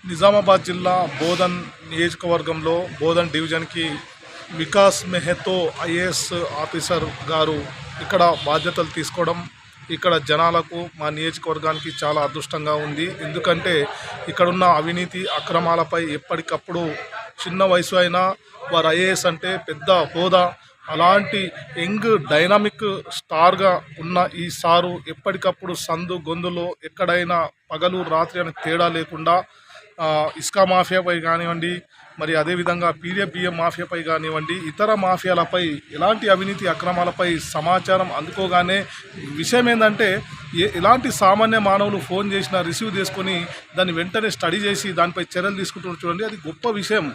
నిజామాబాద్ జిల్లా బోధన్ నియోజకవర్గంలో బోధన్ డివిజన్కి వికాస్ మెహతో ఐఏఎస్ ఆఫీసర్ గారు ఇక్కడ బాధ్యతలు తీసుకోవడం ఇక్కడ జనాలకు మా నియోజకవర్గానికి చాలా అదృష్టంగా ఉంది. ఎందుకంటే ఇక్కడున్న అవినీతి అక్రమాలపై ఎప్పటికప్పుడు చిన్న వయసు అయినా వారు ఐఏఎస్ అంటే పెద్ద హోదా, అలాంటి యంగ్ డైనామిక్ స్టార్గా ఉన్న ఈ సారు ఎప్పటికప్పుడు సందు గొంతులో ఎక్కడైనా పగలు రాత్రి అనే తేడా లేకుండా ఇసుక మాఫియాపై కానివ్వండి, మరి అదేవిధంగా పీడిఎఫ్ మాఫియాపై కానివ్వండి, ఇతర మాఫియాలపై ఎలాంటి అవినీతి అక్రమాలపై సమాచారం అందుకోగానే విషయం ఏంటంటే ఎలాంటి సామాన్య మానవులు ఫోన్ చేసినా రిసీవ్ చేసుకొని దాన్ని వెంటనే స్టడీ చేసి దానిపై చర్యలు తీసుకుంటూ చూడండి, అది గొప్ప విషయం.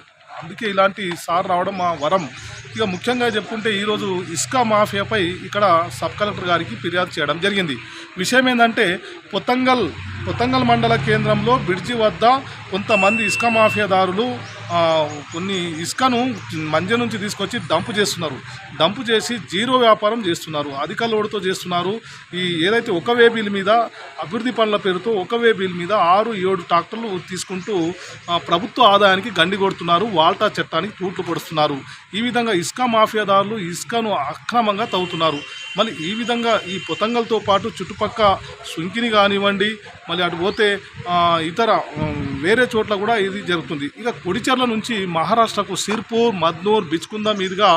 అందుకే ఇలాంటి సార్ రావడం మా వరం. ఇక ముఖ్యంగా చెప్పుకుంటే ఈరోజు ఇసుక మాఫియాపై ఇక్కడ సబ్ కలెక్టర్ గారికి ఫిర్యాదు చేయడం జరిగింది. విషయం ఏంటంటే పొతంగల్ మండల కేంద్రంలో బ్రిడ్జి వద్ద కొంతమంది ఇసుక మాఫియాదారులు కొన్ని ఇసుకను మంజ నుంచి తీసుకొచ్చి డంపు చేసి జీరో వ్యాపారం చేస్తున్నారు, అధిక లోడుతో చేస్తున్నారు. ఈ ఏదైతే ఒక వేబీల మీద అభివృద్ధి పనుల పేరుతో ఒక వేబీల మీద 6-7 ట్రాక్టర్లు తీసుకుంటూ ప్రభుత్వ ఆదాయానికి గండి కొడుతున్నారు, వాల్టా చట్టానికి తూట్లు పొడుస్తున్నారు. ఈ విధంగా ఇసుక మాఫియాదారులు ఇసుకను అక్రమంగా తవ్వుతున్నారు. మళ్ళీ ఈ విధంగా ఈ పొతంగల్తో పాటు చుట్టుపక్క సుంకిని కానివ్వండి, మళ్ళీ అటు పోతే ఇతర వేరే చోట్ల కూడా ఇది జరుగుతుంది. ఇక కొడిచెర్ల నుంచి మహారాష్ట్రకు సిర్పూర్, మద్నూర్, బిచ్కుంద మీదుగా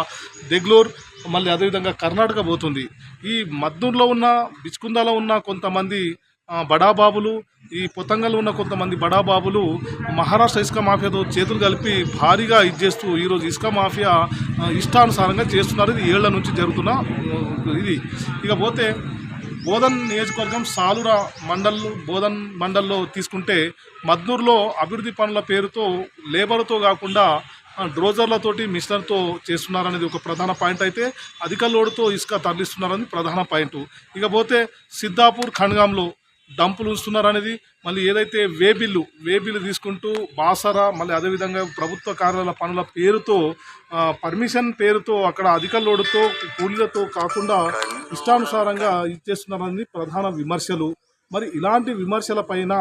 దెగ్లూర్, మళ్ళీ అదేవిధంగా కర్ణాటక పోతుంది. ఈ మద్నూర్లో ఉన్న బిచ్కుందలో ఉన్న కొంతమంది బడాబాబులు, ఈ పొతంగల్లో ఉన్న కొంతమంది బడాబాబులు మహారాష్ట్ర ఇసుక మాఫియాతో చేతులు కలిపి భారీగా ఇచ్చేస్తూ ఈరోజు ఇసుక మాఫియా ఇష్టానుసారంగా చేస్తున్నారు. ఇది ఏళ్ల నుంచి జరుగుతున్న ఇది. ఇకపోతే బోధన్ నియోజకవర్గం సాలురా బోధన్ మండల్లో తీసుకుంటే మద్నూర్లో అభివృద్ధి పనుల పేరుతో లేబర్తో కాకుండా డ్రోజర్లతోటి మిషనర్తో చేస్తున్నారనేది ఒక ప్రధాన పాయింట్ అయితే, అధిక లోడుతో ఇసుక తరలిస్తున్నారని ప్రధాన పాయింట్. ఇకపోతే సిద్ధాపూర్ ఖండ్గాంలో డంపులు ఉంచుతున్నారనేది, మళ్ళీ ఏదైతే వేబిల్లు తీసుకుంటూ బాసరా, మళ్ళీ అదేవిధంగా ప్రభుత్వ కార్యాలయ పనుల పేరుతో పర్మిషన్ పేరుతో అక్కడ అధిక లోడుతో కూలీలతో కాకుండా ఇష్టానుసారంగా ఇచ్చేస్తున్నారని ప్రధాన విమర్శలు. మరి ఇలాంటి విమర్శలపైన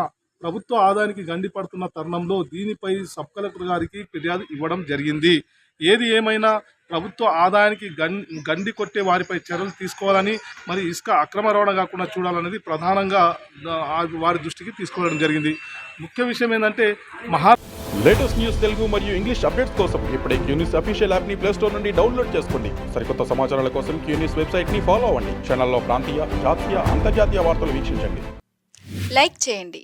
ప్రభుత్వ ఆదాయానికి గండి పడుతున్న తరుణంలో దీనిపై సబ్ కలెక్టర్ గారికి ఫిర్యాదు ఇవ్వడం జరిగింది. ఏది ఏమైనా ప్రభుత్వ ఆదాయానికి గండి కొట్టే వారిపై చర్యలు తీసుకోవాలని, మరి ఇసుక అక్రమ రవాణా కాకుండా చూడాలనేది ప్రధానంగా వారి దృష్టికి తీసుకోవడం జరిగింది. ముఖ్య విషయం ఏంటంటే లేటెస్ట్ న్యూస్ తెలుగు మరియు ఇంగ్లీష్ అప్డేట్స్ కోసం ఇప్పుడే క్యూన్యూస్ అఫీషియల్ యాప్ని ప్లేస్టోర్ నుండి డౌన్లోడ్ చేసుకోండి. సరికొత్త సమాచారాల కోసం క్యూన్యూస్ వెబ్సైట్ని ఫాలో అవ్వండి. ఛానల్లో ప్రాంతీయ, జాతీయ, అంతర్జాతీయ వార్తలు వీక్షించండి. లైక్ చేయండి.